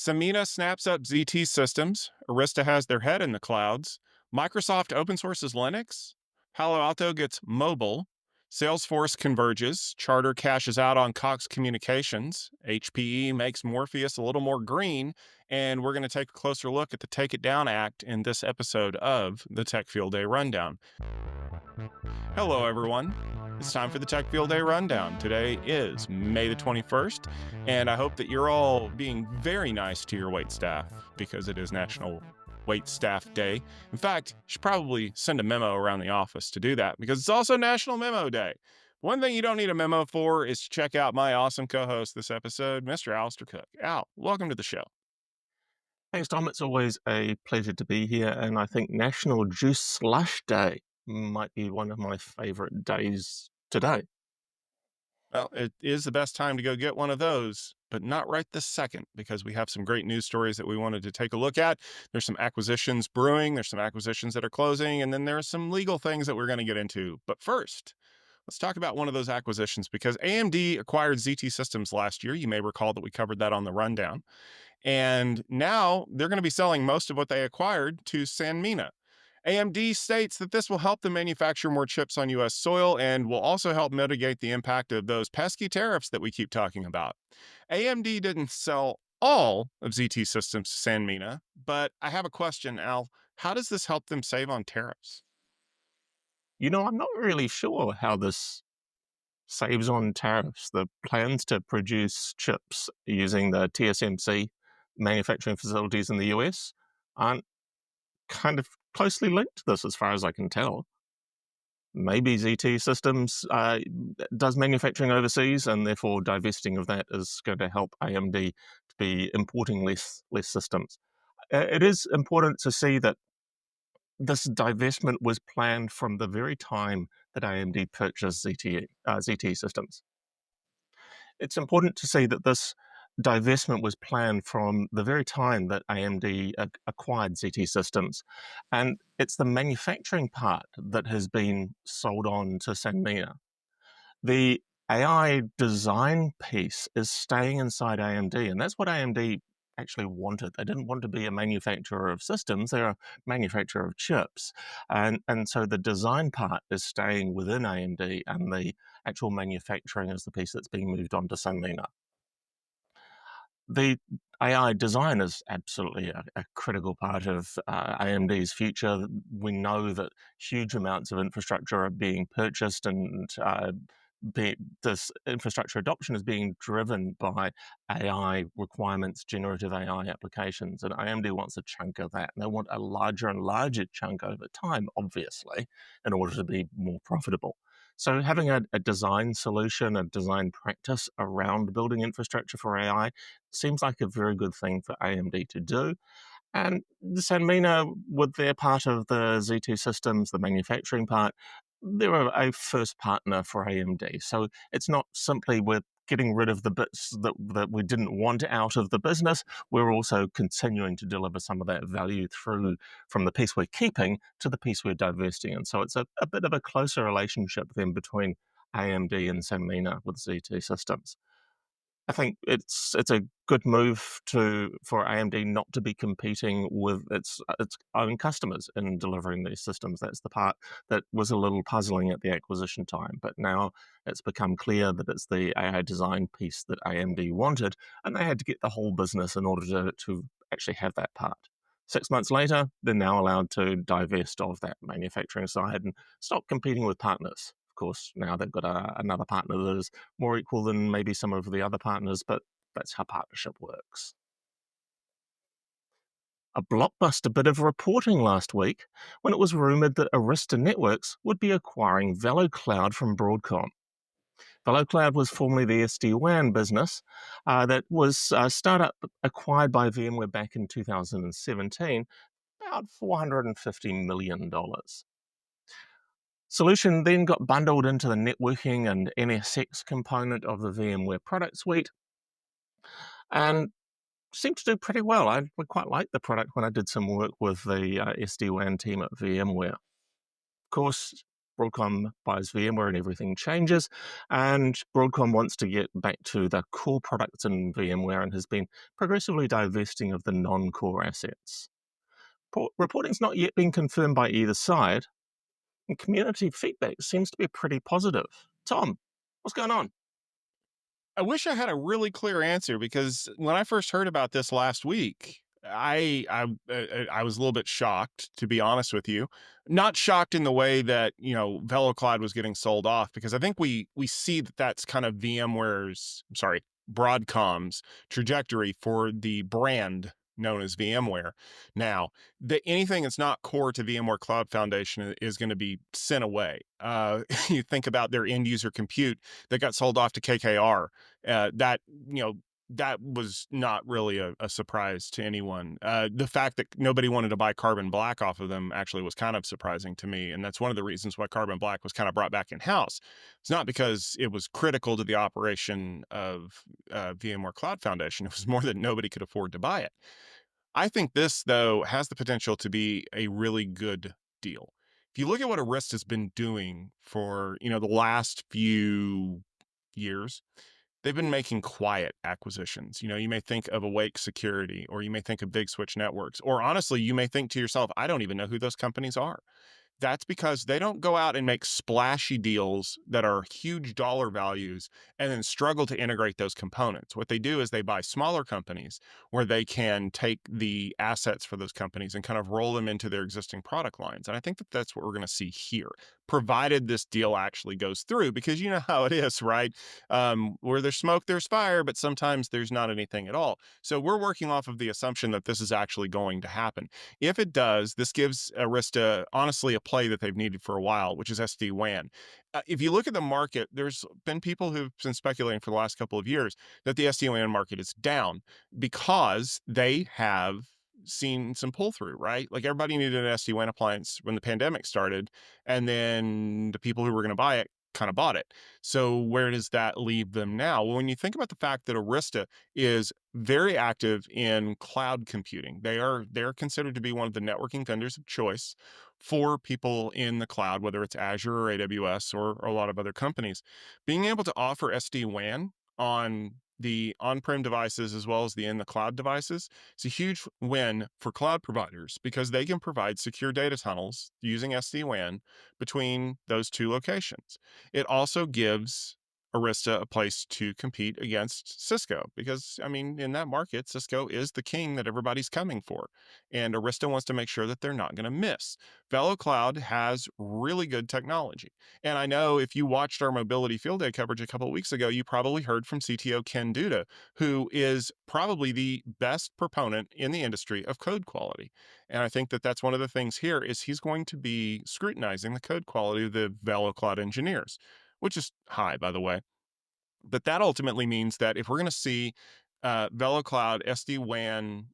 Sanmina snaps up ZT systems. Arista has their head in the clouds. Microsoft open sources Linux. Palo Alto gets mobile. Salesforce converges. Charter cashes out on Cox Communications. HPE makes Morpheus a little more green. And we're going to take a closer look at the Take It Down Act in this episode of the Tech Field Day Rundown. Hello, everyone. It's time for the Tech Field Day Rundown. Today is May the 21st, and I hope that you're all being very nice to your wait staff because it is National Wait Staff Day. In fact, you should probably send a memo around the office to do that because it's also National Memo Day. One thing you don't need a memo for is to check out my awesome co-host this episode, Mr. Alistair Cook. Al, welcome to the show. Thanks, Tom. It's always a pleasure to be here, and I think National Juice Slush Day might be one of my favorite days today. Well, it is the best time to go get one of those, but not right this second because we have some great news stories that we wanted to take a look at. There's some acquisitions brewing, there's some acquisitions that are closing, and then there's some legal things that we're going to get into. But first, let's talk about one of those acquisitions because AMD acquired ZT Systems last year. You may recall that we covered that on the rundown. And now they're going to be selling most of what they acquired to Sanmina. AMD states that this will help them manufacture more chips on U.S. soil and will also help mitigate the impact of those pesky tariffs that we keep talking about. AMD didn't sell all of ZT Systems to Sanmina, but I have a question, Al. How does this help them save on tariffs? I'm not really sure how this saves on tariffs. The plans to produce chips using the TSMC manufacturing facilities in the US aren't kind of closely linked to this, as far as I can tell. Maybe ZT Systems does manufacturing overseas, and therefore divesting of that is going to help AMD to be importing less systems. It is important to see that this divestment was planned from the very time that AMD purchased ZT Systems. It's important to see that this divestment was planned from the very time that AMD acquired ZT Systems. And it's the manufacturing part that has been sold on to Sanmina. The AI design piece is staying inside AMD, and that's what AMD actually wanted. They didn't want to be a manufacturer of systems, they're a manufacturer of chips. And so the design part is staying within AMD, and the actual manufacturing is the piece that's being moved on to Sanmina. The AI design is absolutely a critical part of AMD's future. We know that huge amounts of infrastructure are being purchased, and this infrastructure adoption is being driven by AI requirements, generative AI applications, and AMD wants a chunk of that. And they want a larger and larger chunk over time, obviously, in order to be more profitable. So having a design solution, a design practice around building infrastructure for AI seems like a very good thing for AMD to do. And Sanmina, with their part of the ZT Systems, the manufacturing part, they're a first partner for AMD. So it's not simply we're getting rid of the bits that we didn't want out of the business. We're also continuing to deliver some of that value through from the piece we're keeping to the piece we're divesting. And so it's a bit of a closer relationship then between AMD and Sanmina with ZT Systems. I think it's a good move for AMD not to be competing with its own customers in delivering these systems. That's the part that was a little puzzling at the acquisition time, but now it's become clear that it's the AI design piece that AMD wanted, and they had to get the whole business in order to actually have that part. 6 months later, they're now allowed to divest of that manufacturing side and stop competing with partners. Of course, now they've got another partner that is more equal than maybe some of the other partners, but that's how partnership works. A blockbuster bit of reporting last week when it was rumored that Arista Networks would be acquiring Velocloud from Broadcom. Velocloud was formerly the SD-WAN business that was a startup acquired by VMware back in 2017, about $450 million. Solution then got bundled into the networking and NSX component of the VMware product suite and seemed to do pretty well. I quite liked the product when I did some work with the SD-WAN team at VMware. Of course, Broadcom buys VMware and everything changes, and Broadcom wants to get back to the core products in VMware and has been progressively divesting of the non-core assets. Reporting's not yet been confirmed by either side, and community feedback seems to be pretty positive. Tom, what's going on? I wish I had a really clear answer because when I first heard about this last week, I was a little bit shocked, to be honest with you. Not shocked in the way that Velocloud was getting sold off, because I think we see that that's kind of Broadcom's trajectory for the brand known as VMware. Now, that anything that's not core to VMware Cloud Foundation is going to be sent away. You think about their end user compute that got sold off to KKR. That that was not really a surprise to anyone. The fact that nobody wanted to buy Carbon Black off of them actually was kind of surprising to me, and that's one of the reasons why Carbon Black was kind of brought back in house. It's not because it was critical to the operation of VMware Cloud Foundation. It was more that nobody could afford to buy it. I think this, though, has the potential to be a really good deal. If you look at what Arista has been doing for the last few years, they've been making quiet acquisitions. You may think of Awake Security, or you may think of Big Switch Networks, or honestly, you may think to yourself, I don't even know who those companies are. That's because they don't go out and make splashy deals that are huge dollar values and then struggle to integrate those components. What they do is they buy smaller companies where they can take the assets for those companies and kind of roll them into their existing product lines. And I think that that's what we're going to see here, provided this deal actually goes through, because you know how it is, right? Where there's smoke, there's fire, but sometimes there's not anything at all. So we're working off of the assumption that this is actually going to happen. If it does, this gives Arista, honestly, a play that they've needed for a while, which is SD-WAN. If you look at the market, there's been people who've been speculating for the last couple of years that the SD-WAN market is down because they have seen some pull through, right? Like, everybody needed an SD-WAN appliance when the pandemic started, and then the people who were going to buy it kind of bought it. So where does that leave them now? Well, when you think about the fact that Arista is very active in cloud computing, they're considered to be one of the networking vendors of choice for people in the cloud, whether it's Azure or AWS or a lot of other companies. Being able to offer SD-WAN on the on-prem devices as well as the in the cloud devices, it's a huge win for cloud providers because they can provide secure data tunnels using SD-WAN between those two locations. It also gives Arista a place to compete against Cisco because, I mean, in that market, Cisco is the king that everybody's coming for. And Arista wants to make sure that they're not going to miss. VeloCloud has really good technology. And I know if you watched our mobility field day coverage a couple of weeks ago, you probably heard from CTO Ken Duda, who is probably the best proponent in the industry of code quality. And I think that that's one of the things here is he's going to be scrutinizing the code quality of the VeloCloud engineers, which is high, by the way. But that ultimately means that if we're going to see VeloCloud SD-WAN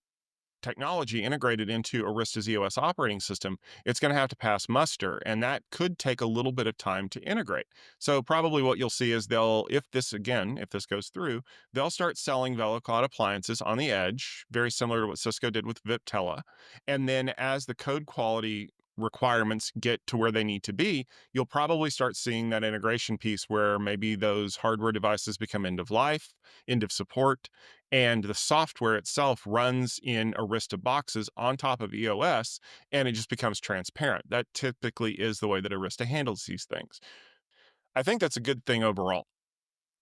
technology integrated into Arista's EOS operating system, it's going to have to pass muster, and that could take a little bit of time to integrate. So probably what you'll see is if this goes through, they'll start selling VeloCloud appliances on the edge, very similar to what Cisco did with Viptela. And then as the code quality requirements get to where they need to be, you'll probably start seeing that integration piece where maybe those hardware devices become end of life, end of support, and the software itself runs in Arista boxes on top of EOS, and it just becomes transparent. That typically is the way that Arista handles these things. I think that's a good thing overall.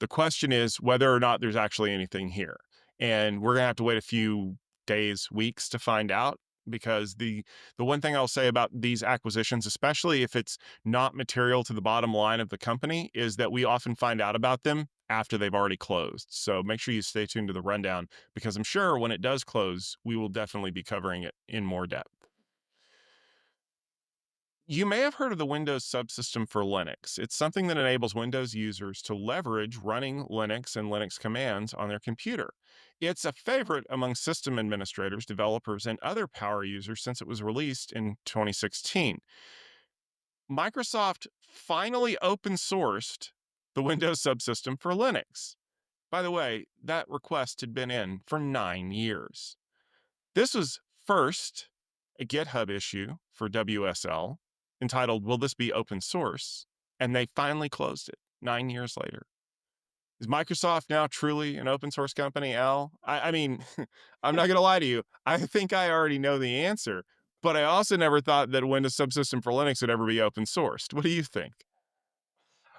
The question is whether or not there's actually anything here. And we're going to have to wait a few days, weeks to find out, because the one thing I'll say about these acquisitions, especially if it's not material to the bottom line of the company, is that we often find out about them after they've already closed. So make sure you stay tuned to the rundown, because I'm sure when it does close, we will definitely be covering it in more depth. You may have heard of the Windows subsystem for Linux. It's something that enables Windows users to leverage running Linux and Linux commands on their computer. It's a favorite among system administrators, developers, and other power users since it was released in 2016. Microsoft finally open sourced the Windows subsystem for Linux. By the way, that request had been in for 9 years. This was first a GitHub issue for WSL, entitled, Will This Be Open Source? And they finally closed it 9 years later. Is Microsoft now truly an open source company, Al? I mean, I'm not going to lie to you. I think I already know the answer, but I also never thought that Windows Subsystem for Linux would ever be open sourced. What do you think?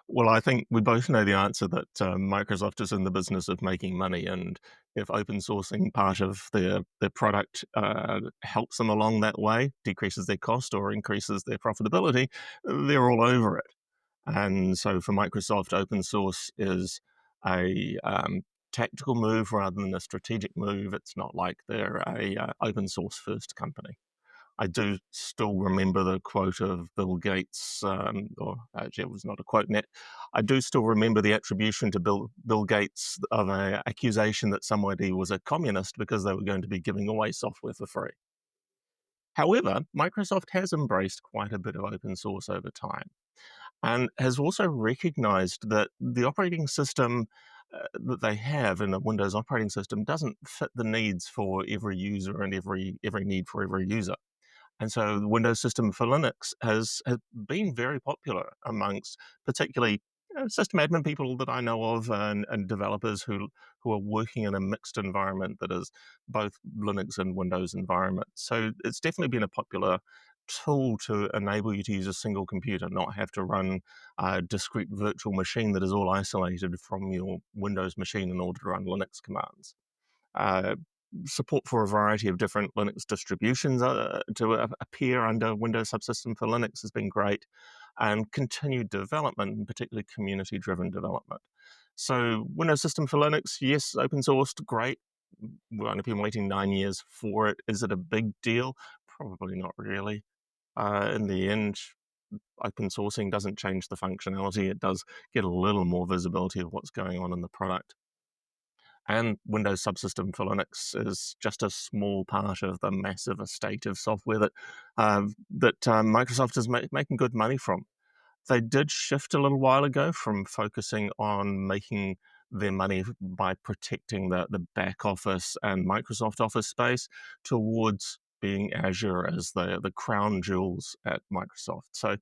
Well, I think we both know the answer that Microsoft is in the business of making money, and if open sourcing part of their product helps them along that way, decreases their cost or increases their profitability, they're all over it. And so for Microsoft, open source is a tactical move rather than a strategic move. It's not like they're a open source first company. I do still remember the quote of Bill Gates, or actually, it was not a quote net. I do still remember the attribution to Bill Gates of an accusation that somebody was a communist because they were going to be giving away software for free. However, Microsoft has embraced quite a bit of open source over time and has also recognized that the operating system that they have in a Windows operating system doesn't fit the needs for every user and every need for every user. And so the Windows system for Linux has been very popular amongst particularly system admin people that I know of and developers who are working in a mixed environment that is both Linux and Windows environment. So it's definitely been a popular tool to enable you to use a single computer, not have to run a discrete virtual machine that is all isolated from your Windows machine in order to run Linux commands. Uh, Support for a variety of different Linux distributions to appear under Windows Subsystem for Linux has been great, and continued development, and particularly community driven development. So, Windows System for Linux, yes, open sourced, great. We've only been waiting 9 years for it. Is it a big deal? Probably not really. In the end, open sourcing doesn't change the functionality. It does get a little more visibility of what's going on in the product. And Windows Subsystem for Linux is just a small part of the massive estate of software that Microsoft is making good money from. They did shift a little while ago from focusing on making their money by protecting the back office and Microsoft Office space towards being Azure as the crown jewels at Microsoft. So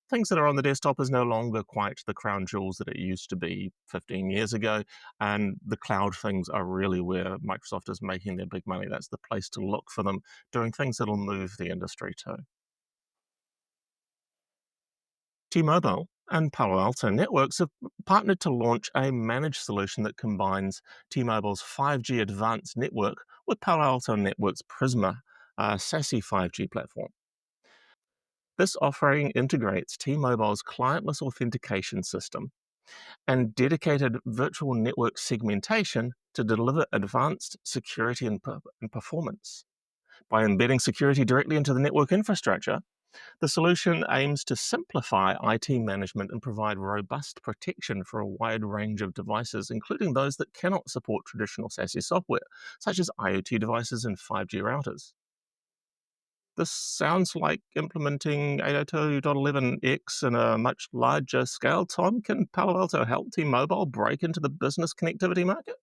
things that are on the desktop is no longer quite the crown jewels that it used to be 15 years ago. And the cloud things are really where Microsoft is making their big money. That's the place to look for them doing things that'll move the industry too. T-Mobile and Palo Alto Networks have partnered to launch a managed solution that combines T-Mobile's 5G advanced network with Palo Alto Networks Prisma, a SASE 5G platform. This offering integrates T-Mobile's clientless authentication system and dedicated virtual network segmentation to deliver advanced security and performance. By embedding security directly into the network infrastructure, the solution aims to simplify IT management and provide robust protection for a wide range of devices, including those that cannot support traditional SASE software, such as IoT devices and 5G routers. This sounds like implementing 802.11x in a much larger scale. Tom, can Palo Alto help T-Mobile break into the business connectivity market?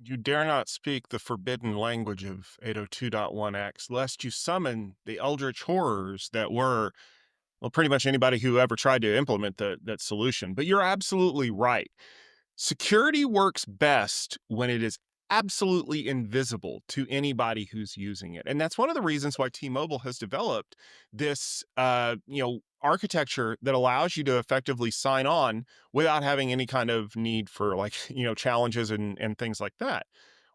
You dare not speak the forbidden language of 802.1x, lest you summon the eldritch horrors that were, well, pretty much anybody who ever tried to implement that solution. But you're absolutely right. Security works best when it is absolutely invisible to anybody who's using it. And that's one of the reasons why T-Mobile has developed this architecture that allows you to effectively sign on without having any kind of need for like, challenges and things like that.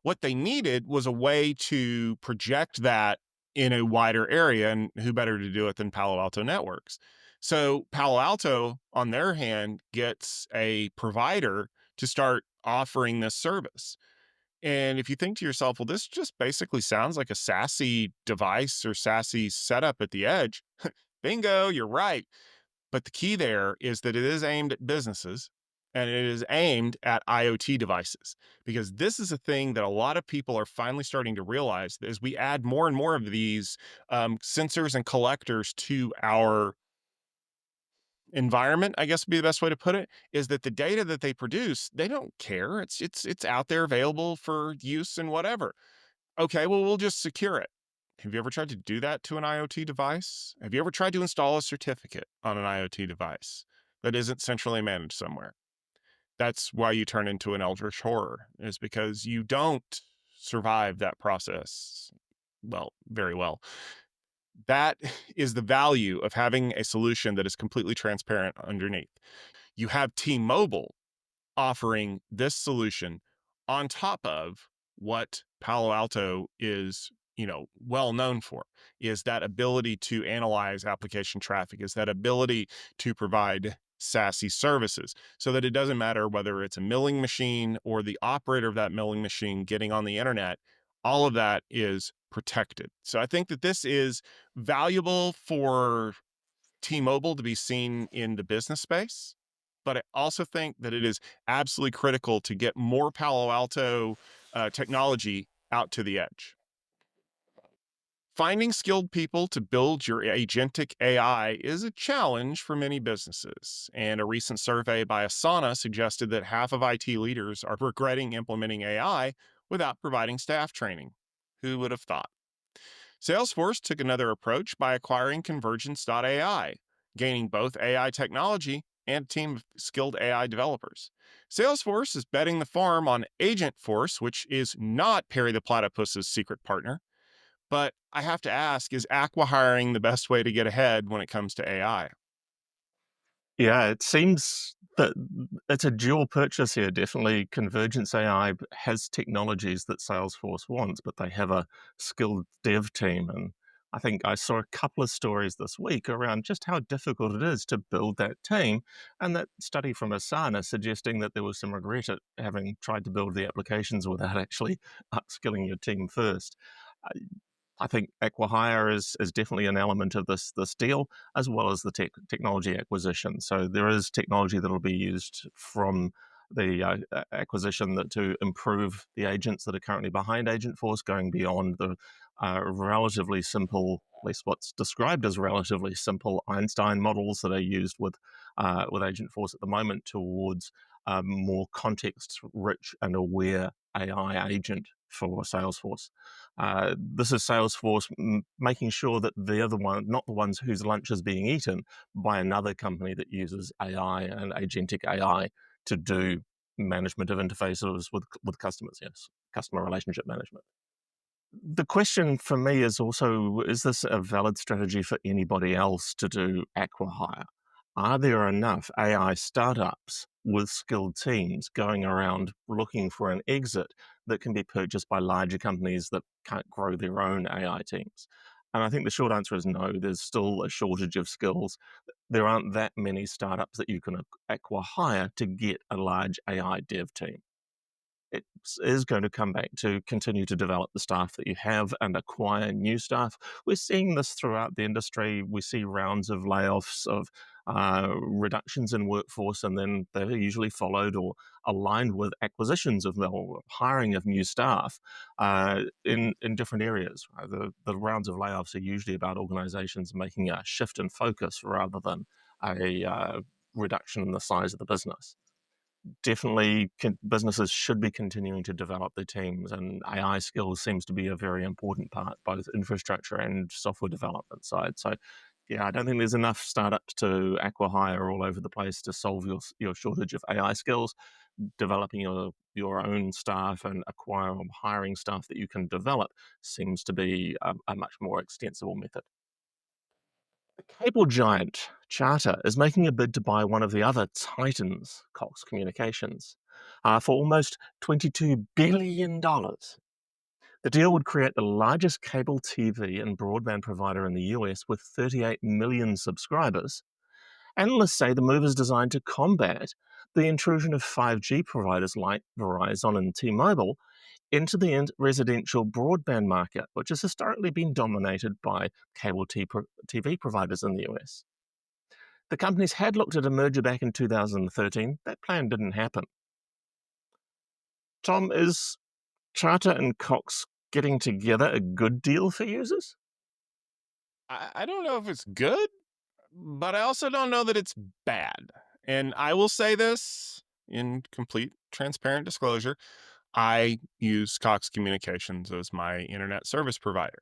What they needed was a way to project that in a wider area, and who better to do it than Palo Alto Networks? So Palo Alto, on their hand, gets a provider to start offering this service. And if you think to yourself, well, this just basically sounds like a SASE device or SASE setup at the edge, bingo, you're right. But the key there is that it is aimed at businesses and it is aimed at IoT devices, because this is a thing that a lot of people are finally starting to realize as we add more and more of these sensors and collectors to our environment, I guess would be the best way to put it, is that the data that they produce, they don't care. It's out there available for use and whatever. Okay, well, we'll just secure it. Have you ever tried to do that to an IoT device? Have you ever tried to install a certificate on an IoT device that isn't centrally managed somewhere? That's why you turn into an eldritch horror, is because you don't survive that process well, very well. That is the value of having a solution that is completely transparent underneath. You have T-Mobile offering this solution on top of what Palo Alto is, well known for, is that ability to analyze application traffic, is that ability to provide SASE services so that it doesn't matter whether it's a milling machine or the operator of that milling machine getting on the internet, all of that is protected. So I think that this is valuable for T-Mobile to be seen in the business space, but I also think that it is absolutely critical to get more Palo Alto technology out to the edge. Finding skilled people to build your agentic AI is a challenge for many businesses. And a recent survey by Asana suggested that half of IT leaders are regretting implementing AI without providing staff training. Who would have thought? Salesforce took another approach by acquiring Convergence AI, gaining both AI technology and a team of skilled AI developers. Salesforce is betting the farm on Agent Force, which is not Perry the Platypus's secret partner. But I have to ask, is acqui-hiring the best way to get ahead when it comes to AI? Yeah, it seems that it's a dual purchase here. Definitely, Convergence AI has technologies that Salesforce wants, but they have a skilled dev team. And I think I saw a couple of stories this week around just how difficult it is to build that team. And that study from Asana suggesting that there was some regret at having tried to build the applications without actually upskilling your team first. I think acquihire is definitely an element of this deal, as well as the technology acquisition. So there is technology that will be used from the acquisition to improve the agents that are currently behind Agent Force, going beyond the relatively simple, at least what's described as relatively simple Einstein models that are used with Agent Force at the moment, towards more context-rich and aware AI agent for Salesforce. This is Salesforce making sure that they're the one, not the ones whose lunch is being eaten by another company that uses AI and agentic AI to do management of interfaces with customers. Yes, customer relationship management. The question for me is also, is this a valid strategy for anybody else to do acquihire? Are there enough AI startups with skilled teams going around looking for an exit that can be purchased by larger companies that can't grow their own AI teams? And I think the short answer is no. There's still a shortage of skills. There aren't that many startups that you can acquihire to get a large AI dev team. It is going to come back to continue to develop the staff that you have and acquire new staff. We're seeing this throughout the industry. We see rounds of layoffs, of reductions in workforce, and then they're usually followed or aligned with acquisitions of or hiring of new staff in different areas. Right? The rounds of layoffs are usually about organizations making a shift in focus rather than a reduction in the size of the business. Definitely businesses should be continuing to develop their teams, and AI skills seems to be a very important part, both infrastructure and software development side. So, yeah, I don't think there's enough startups to acquihire all over the place to solve your shortage of AI skills. Developing your own staff and acquiring hiring staff that you can develop seems to be a much more extensible method. The cable giant Charter is making a bid to buy one of the other titans, Cox Communications, for almost $22 billion. The deal would create the largest cable TV and broadband provider in the US with 38 million subscribers. Analysts say the move is designed to combat the intrusion of 5G providers like Verizon and T-Mobile into the residential broadband market, which has historically been dominated by cable TV providers in the US. The companies had looked at a merger back in 2013. That plan didn't happen. Tom, is Charter and Cox getting together a good deal for users? I don't know if it's good, but I also don't know that it's bad. And I will say this in complete transparent disclosure. I use Cox Communications as my internet service provider.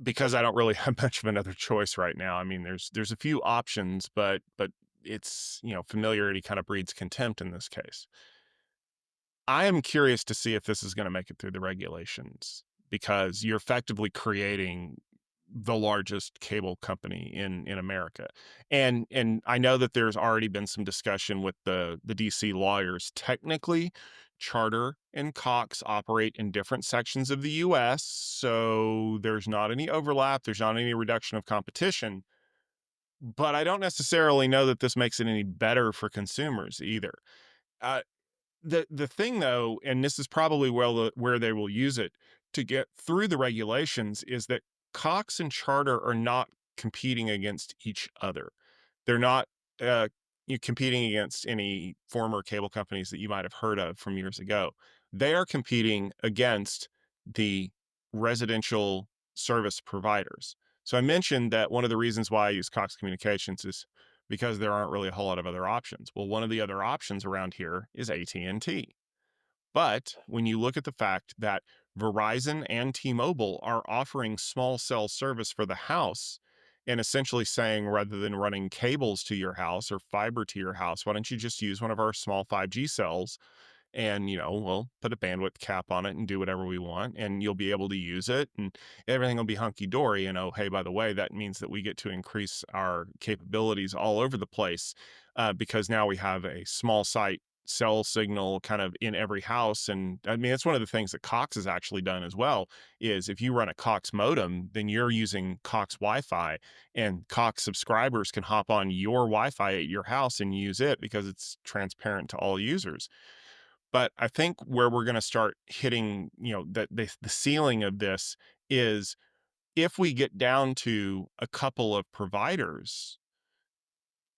because I don't really have much of another choice right now. I mean, there's a few options, but it's, familiarity kind of breeds contempt in this case. I am curious to see if this is going to make it through the regulations because you're effectively creating the largest cable company in America. And I know that there's already been some discussion with the DC lawyers. Technically, Charter and Cox operate in different sections of the US, so there's not any overlap, there's not any reduction of competition, but I don't necessarily know that this makes it any better for consumers either. Uh, the thing though, and this is probably where they will use it to get through the regulations, is that Cox and Charter are not competing against each other. They're not competing against any former cable companies that you might have heard of from years ago. They are competing against the residential service providers. So I mentioned that one of the reasons why I use Cox Communications is because there aren't really a whole lot of other options. Well, one of the other options around here is AT&T. But when you look at the fact that Verizon and T-Mobile are offering small cell service for the house and essentially saying rather than running cables to your house or fiber to your house, why don't you just use one of our small 5G cells and we'll put a bandwidth cap on it and do whatever we want and you'll be able to use it and everything will be hunky-dory. And oh, hey, by the way, that means that we get to increase our capabilities all over the place, because now we have a small site cell signal kind of in every house. And I mean, it's one of the things that Cox has actually done as well, is if you run a Cox modem, then you're using Cox Wi-Fi, and Cox subscribers can hop on your Wi-Fi at your house and use it because it's transparent to all users. But I think where we're going to start hitting, the ceiling of this is if we get down to a couple of providers,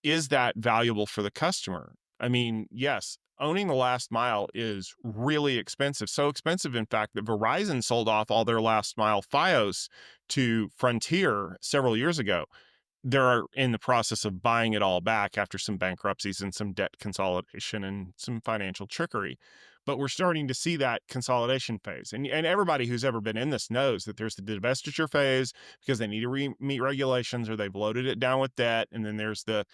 is that valuable for the customer? I mean, yes, owning the last mile is really expensive. So expensive, in fact, that Verizon sold off all their last mile Fios to Frontier several years ago. They're in the process of buying it all back after some bankruptcies and some debt consolidation and some financial trickery. But we're starting to see that consolidation phase. And everybody who's ever been in this knows that there's the divestiture phase because they need to meet regulations or they've loaded it down with debt. And then there's the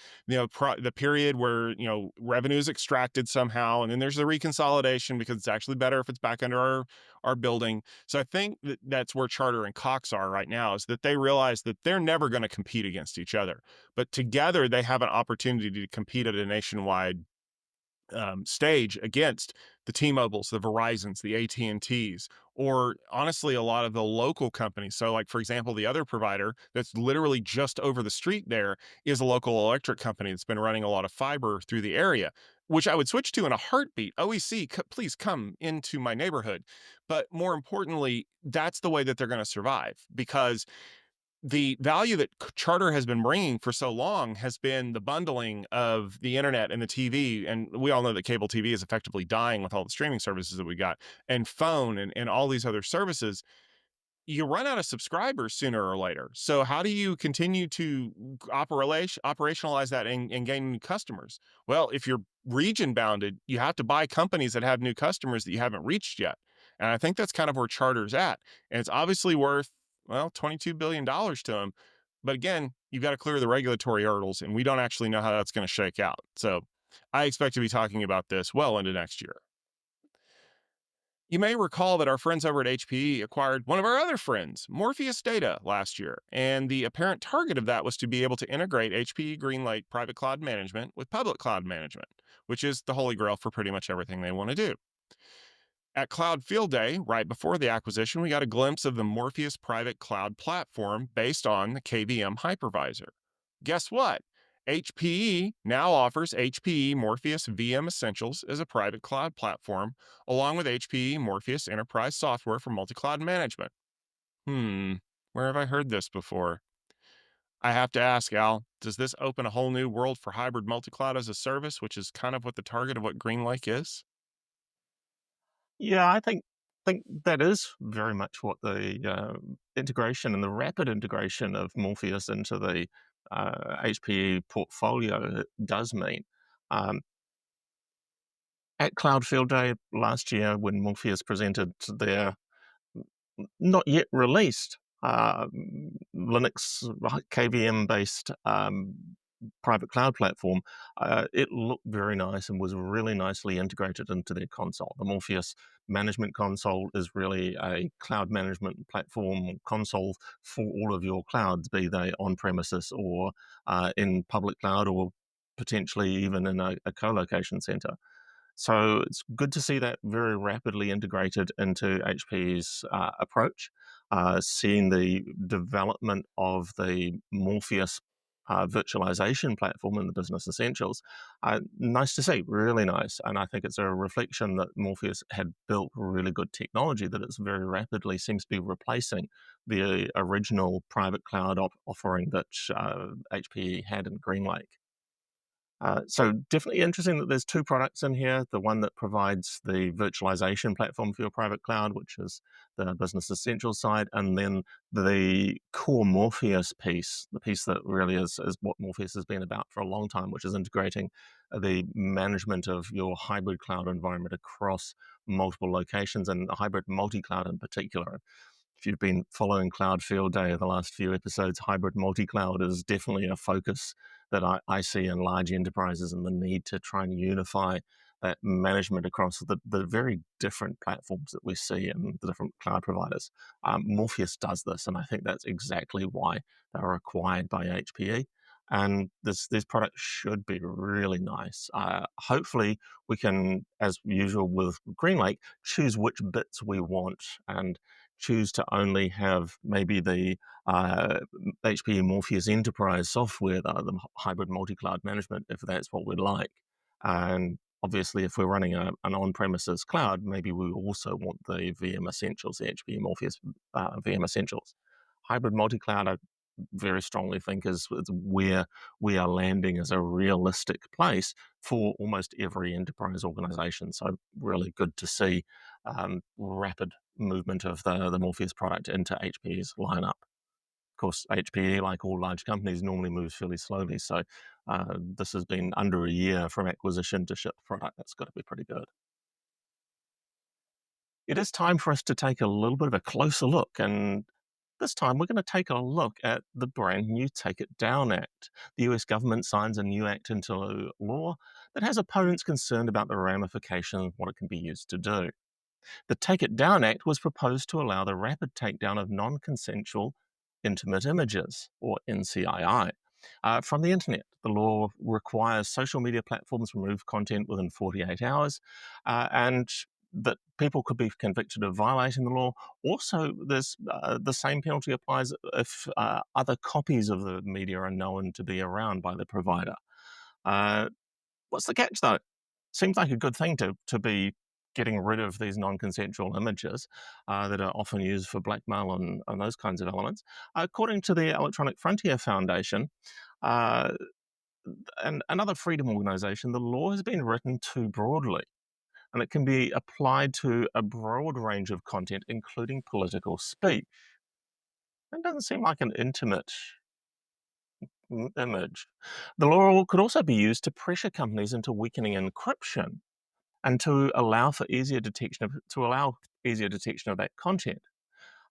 period where, revenue is extracted somehow. And then there's the reconsolidation because it's actually better if it's back under our building. So I think that's where Charter and Cox are right now, is that they realize that they're never going to compete against each other. But together, they have an opportunity to compete at a nationwide stage against the T-Mobiles, the Verizons, the AT&Ts, or honestly, a lot of the local companies. So like, for example, the other provider that's literally just over the street there is a local electric company that's been running a lot of fiber through the area, which I would switch to in a heartbeat. OEC, please come into my neighborhood. But more importantly, that's the way that they're going to survive, because the value that Charter has been bringing for so long has been the bundling of the internet and the TV. And we all know that cable TV is effectively dying with all the streaming services that we got, and phone and all these other services. You run out of subscribers sooner or later. So how do you continue to operationalize that and gain new customers? Well, if you're region bounded, you have to buy companies that have new customers that you haven't reached yet. And I think that's kind of where Charter's at. And it's obviously worth, well, $22 billion to them. But again, you've got to clear the regulatory hurdles, and we don't actually know how that's going to shake out. So I expect to be talking about this well into next year. You may recall that our friends over at HPE acquired one of our other friends, Morpheus Data, last year, and the apparent target of that was to be able to integrate HPE Greenlake private cloud management with public cloud management, which is the holy grail for pretty much everything they want to do. At Cloud Field Day, right before the acquisition, we got a glimpse of the Morpheus private cloud platform based on the KVM hypervisor. Guess what? HPE now offers HPE Morpheus VM Essentials as a private cloud platform, along with HPE Morpheus Enterprise software for multi-cloud management. Where have I heard this before? I have to ask, Al, does this open a whole new world for hybrid multi-cloud as a service, which is kind of what the target of what Greenlake is? Yeah, I think that is very much what the integration and the rapid integration of Morpheus into the HPE portfolio does mean. Um, at Cloud Field Day last year, when Morpheus presented their not yet released Linux KVM based private cloud platform, it looked very nice and was really nicely integrated into their console. The Morpheus management console is really a cloud management platform console for all of your clouds, be they on premises or in public cloud or potentially even in a co-location center. So it's good to see that very rapidly integrated into HP's approach. Seeing the development of the Morpheus virtualization platform in the Business Essentials, nice to see, really nice. And I think it's a reflection that Morpheus had built really good technology that it's very rapidly seems to be replacing the original private cloud offering that HPE had in Greenlake. So definitely interesting that there's two products in here. The one that provides the virtualization platform for your private cloud, which is the Business Essentials side, and then the core Morpheus piece, the piece that really is what Morpheus has been about for a long time, which is integrating the management of your hybrid cloud environment across multiple locations and hybrid multi-cloud in particular. If you've been following Cloud Field Day the last few episodes, hybrid multi-cloud is definitely a focus that I see in large enterprises and the need to try and unify that management across the very different platforms that we see in the different cloud providers. Morpheus does this, and I think that's exactly why they were acquired by HPE. And this product should be really nice. Hopefully, we can, as usual with Greenlake, choose which bits we want and choose to only have maybe the HPE Morpheus Enterprise software, the hybrid multi-cloud management, if that's what we'd like. And obviously, if we're running an on-premises cloud, maybe we also want the VM Essentials, the HPE Morpheus VM Essentials. Hybrid multi-cloud, I very strongly think is where we are landing as a realistic place for almost every enterprise organization. So really good to see rapid movement of the Morpheus product into HPE's lineup. Of course, HPE, like all large companies, normally moves fairly slowly. So this has been under a year from acquisition to ship product. That's got to be pretty good. It is time for us to take a little bit of a closer look. And this time, we're going to take a look at the brand new Take It Down Act. The US government signs a new act into law that has opponents concerned about the ramifications of what it can be used to do. The Take It Down Act was proposed to allow the rapid takedown of non consensual intimate images, or NCII, from the internet. The law requires social media platforms remove content within 48 hours, and that people could be convicted of violating the law. Also, there's the same penalty applies if other copies of the media are known to be around by the provider. Uh, What's the catch, though? Seems like a good thing to be getting rid of these non-consensual images that are often used for blackmail and those kinds of elements. According to the Electronic Frontier Foundation, uh, and another freedom organization, the law has been written too broadly, and it can be applied to a broad range of content, including political speech. That doesn't seem like an intimate image. The law could also be used to pressure companies into weakening encryption and to allow easier detection of that content.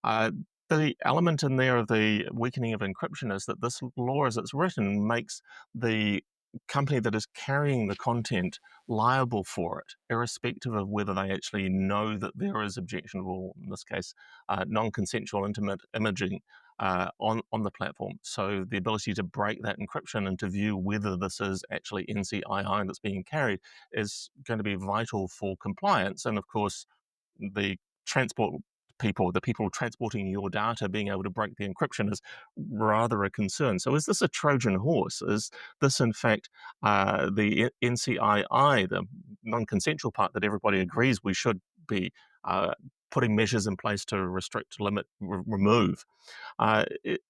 Uh, the element in there of the weakening of encryption is that this law, as it's written, makes the company that is carrying the content liable for it, irrespective of whether they actually know that there is objectionable, in this case, non-consensual intimate imaging on the platform. So the ability to break that encryption and to view whether this is actually NCII that's being carried is going to be vital for compliance. And of course, the transport the people transporting your data, being able to break the encryption is rather a concern. So, is this a Trojan horse? Is this, in fact, the NCII, the non consensual part that everybody agrees we should be putting measures in place to restrict, limit, remove?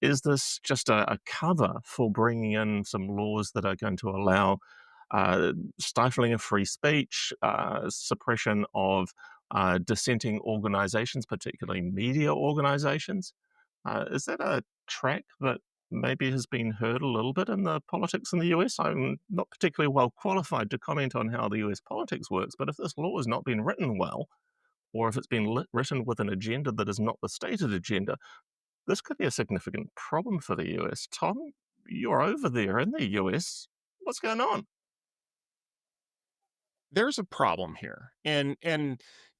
Is this just a cover for bringing in some laws that are going to allow stifling of free speech, suppression of dissenting organizations, particularly media organizations? Is that a track that maybe has been heard a little bit in the politics in the US? I'm not particularly well qualified to comment on how the US politics works, but if this law has not been written well, or if it's been written with an agenda that is not the stated agenda, This could be a significant problem for the US. Tom, you're over there in the US. What's going on? There's a problem here, and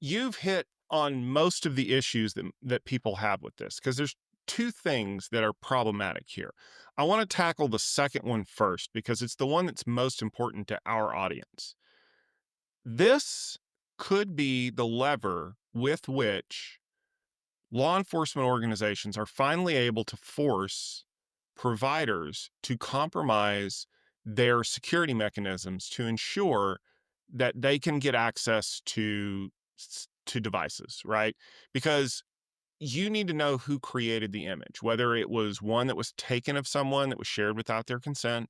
you've hit on most of the issues that people have with this, because there's two things that are problematic here. I want to tackle the second one first because it's the one that's most important to our audience. This could be the lever with which law enforcement organizations are finally able to force providers to compromise their security mechanisms to ensure that they can get access to devices, right? Because you need to know who created the image, whether it was one that was taken of someone that was shared without their consent,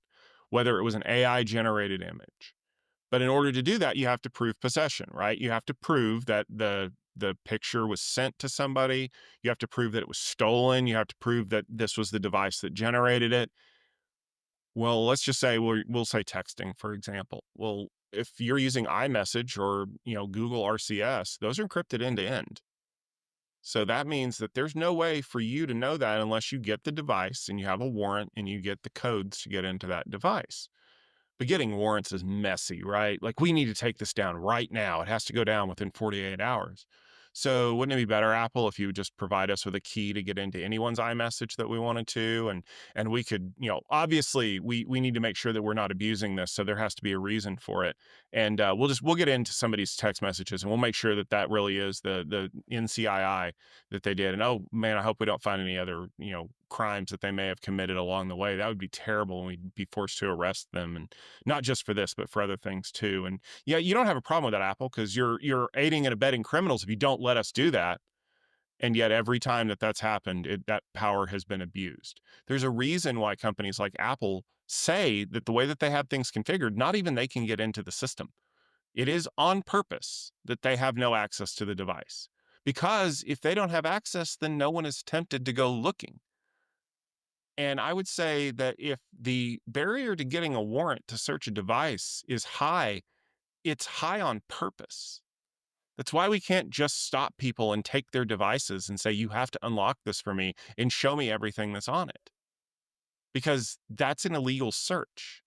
whether it was an AI generated image. But in order to do that, you have to prove possession, right? You have to prove that the picture was sent to somebody. You have to prove that it was stolen. You have to prove that this was the device that generated it. Well, let's just say we'll say texting, for example. Well, if you're using iMessage or Google RCS, those are encrypted end to end. So that means that there's no way for you to know that unless you get the device and you have a warrant and you get the codes to get into that device. But getting warrants is messy, right? Like, we need to take this down right now. It has to go down within 48 hours. So wouldn't it be better, Apple, if you would just provide us with a key to get into anyone's iMessage that we wanted to? And we could, obviously we need to make sure that we're not abusing this. So there has to be a reason for it. And we'll get into somebody's text messages and we'll make sure that that really is the NCII that they did. And oh man, I hope we don't find any other, crimes that they may have committed along the way. That would be terrible, and we'd be forced to arrest them, and not just for this, but for other things too. And yeah, you don't have a problem with that, Apple, because you're aiding and abetting criminals if you don't let us do that. And yet, every time that that's happened, that power has been abused. There's a reason why companies like Apple say that the way that they have things configured, not even they can get into the system. It is on purpose that they have no access to the device. Because if they don't have access, then no one is tempted to go looking. And I would say that if the barrier to getting a warrant to search a device is high, it's high on purpose. That's why we can't just stop people and take their devices and say, you have to unlock this for me and show me everything that's on it, because that's an illegal search.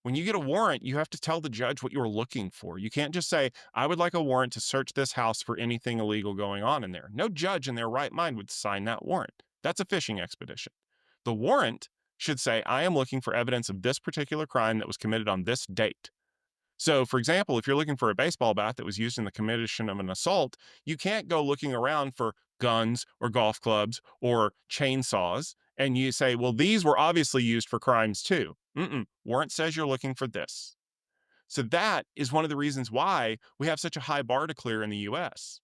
When you get a warrant, you have to tell the judge what you're looking for. You can't just say, I would like a warrant to search this house for anything illegal going on in there. No judge in their right mind would sign that warrant. That's a fishing expedition. The warrant should say, I am looking for evidence of this particular crime that was committed on this date. So, for example, if you're looking for a baseball bat that was used in the commission of an assault, you can't go looking around for guns or golf clubs or chainsaws. And you say, well, these were obviously used for crimes too. Warrant says you're looking for this. So that is one of the reasons why we have such a high bar to clear in the US.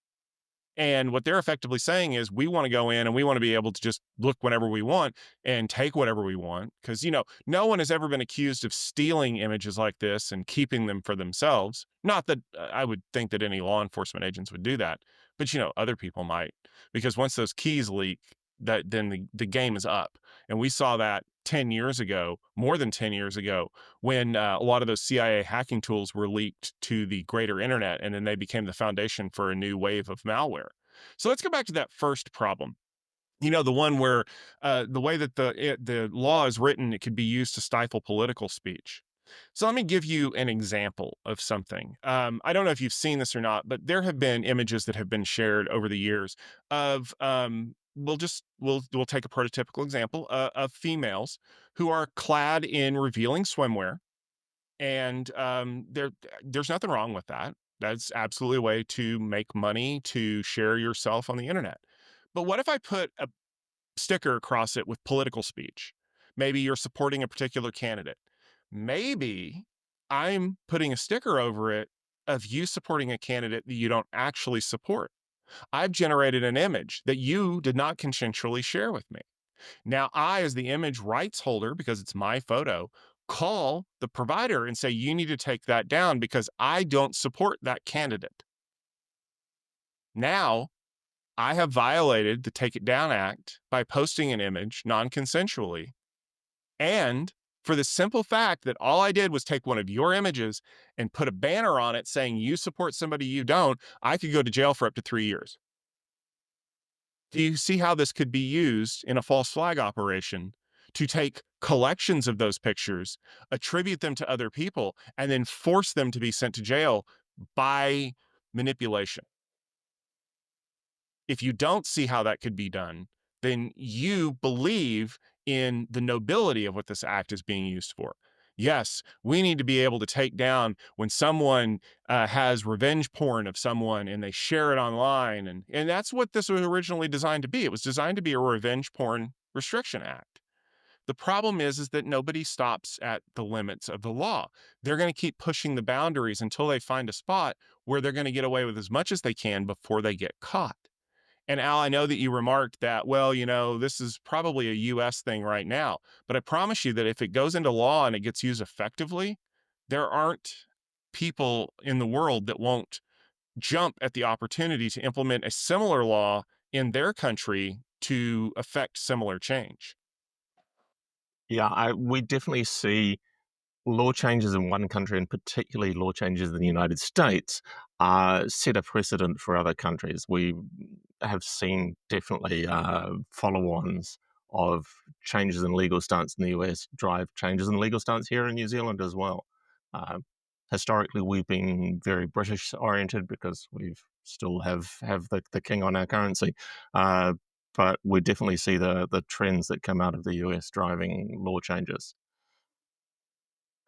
And what they're effectively saying is, we want to go in and we want to be able to just look whenever we want and take whatever we want. Because, no one has ever been accused of stealing images like this and keeping them for themselves. Not that I would think that any law enforcement agents would do that, but, other people might. Because once those keys leak, then the game is up. And we saw that 10 years ago, more than 10 years ago, when a lot of those CIA hacking tools were leaked to the greater internet, and then they became the foundation for a new wave of malware. So let's go back to that first problem. The one where the way that the law is written, it could be used to stifle political speech. So let me give you an example of something. I don't know if you've seen this or not, but there have been images that have been shared over the years of we'll take a prototypical example of females who are clad in revealing swimwear, and there's nothing wrong with that. That's absolutely a way to make money, to share yourself on the internet. But what if I put a sticker across it with political speech? Maybe you're supporting a particular candidate. Maybe I'm putting a sticker over it of you supporting a candidate that you don't actually support. I've generated an image that you did not consensually share with me. Now, I, as the image rights holder, because it's my photo, call the provider and say, you need to take that down because I don't support that candidate. Now, I have violated the Take It Down Act by posting an image non-consensually. And for the simple fact that all I did was take one of your images and put a banner on it saying you support somebody you don't, I could go to jail for up to 3 years. Do you see how this could be used in a false flag operation to take collections of those pictures, attribute them to other people, and then force them to be sent to jail by manipulation? If you don't see how that could be done, then you believe in the nobility of what this act is being used for. Yes, we need to be able to take down when someone has revenge porn of someone and they share it online. And that's what this was originally designed to be. It was designed to be a revenge porn restriction act. The problem is that nobody stops at the limits of the law. They're going to keep pushing the boundaries until they find a spot where they're going to get away with as much as they can before they get caught. And Al, I know that you remarked that, well, this is probably a US thing right now, but I promise you that if it goes into law and it gets used effectively, there aren't people in the world that won't jump at the opportunity to implement a similar law in their country to affect similar change. Yeah, we definitely see law changes in one country, and particularly law changes in the United States, set a precedent for other countries. We have seen definitely follow-ons of changes in legal stance in the US drive changes in legal stance here in New Zealand as well. Uh, Historically, we've been very British oriented because we still have the king on our currency. Uh, but we definitely see the trends that come out of the US driving law changes.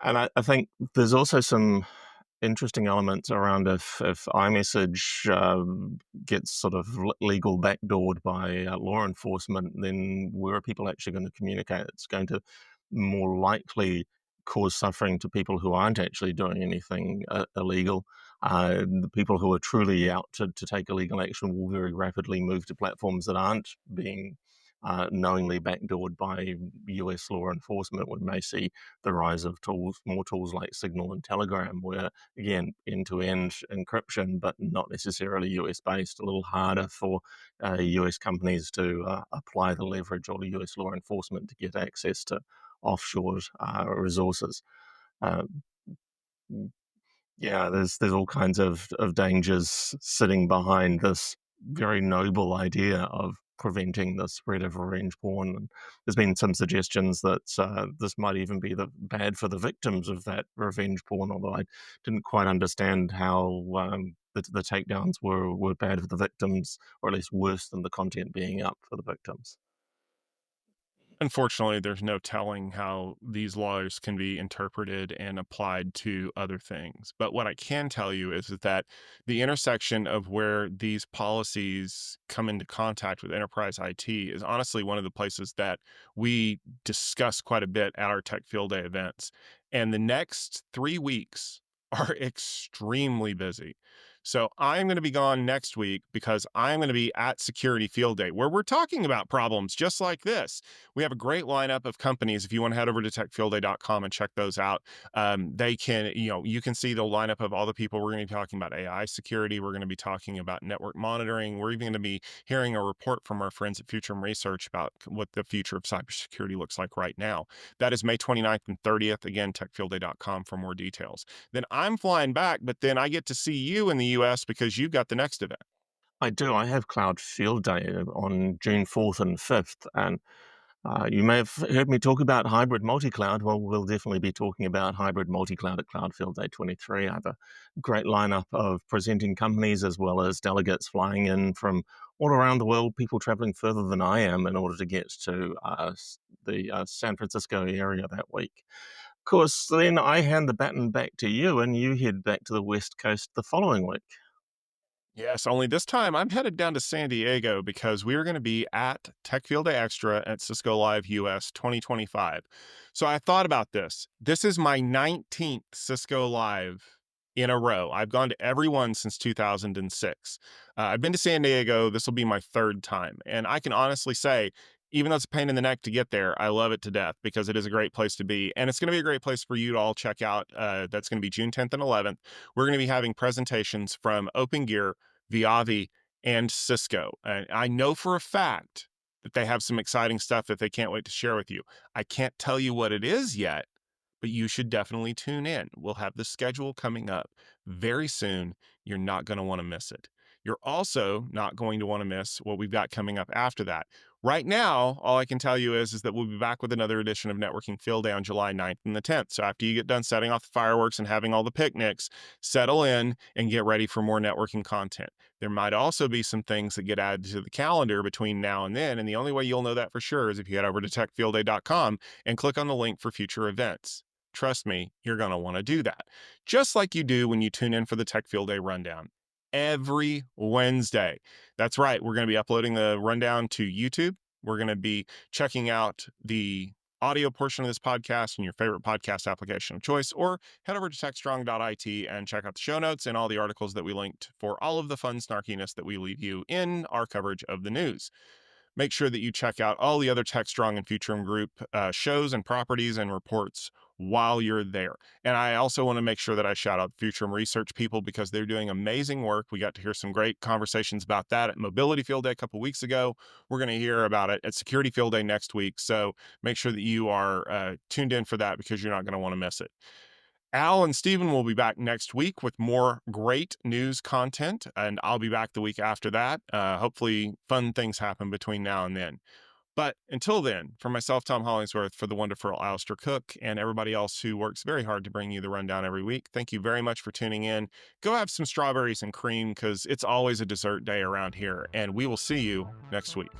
And I think there's also some interesting elements around if iMessage gets sort of legal backdoored by law enforcement, then where are people actually going to communicate? It's going to more likely cause suffering to people who aren't actually doing anything illegal. The people who are truly out to take illegal action will very rapidly move to platforms that aren't being knowingly backdoored by US law enforcement. We may see the rise of more tools like Signal and Telegram, where again, end-to-end encryption, but not necessarily US based, a little harder for US companies to apply the leverage or US law enforcement to get access to offshore resources. Uh, yeah, there's all kinds of dangers sitting behind this very noble idea of preventing the spread of revenge porn. And there's been some suggestions that this might even be bad for the victims of that revenge porn, although I didn't quite understand how the takedowns were bad for the victims, or at least worse than the content being up for the victims. Unfortunately, there's no telling how these laws can be interpreted and applied to other things. But what I can tell you is that the intersection of where these policies come into contact with enterprise IT is honestly one of the places that we discuss quite a bit at our Tech Field Day events. And the next 3 weeks are extremely busy. So I'm going to be gone next week because I'm going to be at Security Field Day, where we're talking about problems just like this. We have a great lineup of companies. If you want to head over to techfieldday.com and check those out, they can, you can see the lineup of all the people. We're going to be talking about AI security. We're going to be talking about network monitoring. We're even going to be hearing a report from our friends at Future Research about what the future of cybersecurity looks like right now. That is May 29th and 30th. Again, techfieldday.com for more details. Then I'm flying back, but then I get to see you in the US because you've got the next event. I do. I have Cloud Field Day on June 4th and 5th, and you may have heard me talk about hybrid multi-cloud. Well, we'll definitely be talking about hybrid multi-cloud at Cloud Field Day 23. I have a great lineup of presenting companies as well as delegates flying in from all around the world, people traveling further than I am in order to get to the San Francisco area that week. Of course, then I hand the baton back to you and you head back to the West Coast the following week. Yes, only this time I'm headed down to San Diego because we are going to be at Tech Field Day Extra at Cisco Live US 2025. So I thought about this. This is my 19th Cisco Live in a row. I've gone to every one since 2006. I've been to San Diego. This will be my third time. And I can honestly say, even though it's a pain in the neck to get there, I love it to death because it is a great place to be. And it's going to be a great place for you to all check out. That's going to be June 10th and 11th. We're going to be having presentations from Open Gear, Viavi, and Cisco. And I know for a fact that they have some exciting stuff that they can't wait to share with you. I can't tell you what it is yet, but you should definitely tune in. We'll have the schedule coming up very soon. You're not going to want to miss it. You're also not going to want to miss what we've got coming up after that. Right now, all I can tell you is that we'll be back with another edition of Networking Field Day on July 9th and the 10th. So after you get done setting off the fireworks and having all the picnics, settle in and get ready for more networking content. There might also be some things that get added to the calendar between now and then. And the only way you'll know that for sure is if you head over to techfieldday.com and click on the link for future events. Trust me, you're going to want to do that. Just like you do when you tune in for the Tech Field Day Rundown every Wednesday. That's right. We're going to be uploading the rundown to YouTube. We're going to be checking out the audio portion of this podcast in your favorite podcast application of choice, or head over to techstrong.it and check out the show notes and all the articles that we linked for all of the fun snarkiness that we leave you in our coverage of the news. Make sure that you check out all the other TechStrong and Futurum Group shows and properties and reports while you're there. And I also want to make sure that I shout out Futurum research people because they're doing amazing work. We got to hear some great conversations about that at Mobility Field Day a couple weeks ago. We're going to hear about it at Security Field Day next week. So make sure that you are tuned in for that because you're not going to want to miss it. Al and Steven will be back next week with more great news content, and I'll be back the week after that. Hopefully, fun things happen between now and then. But until then, for myself, Tom Hollingsworth, for the wonderful Alistair Cook, and everybody else who works very hard to bring you the rundown every week, thank you very much for tuning in. Go have some strawberries and cream because it's always a dessert day around here, and we will see you next week.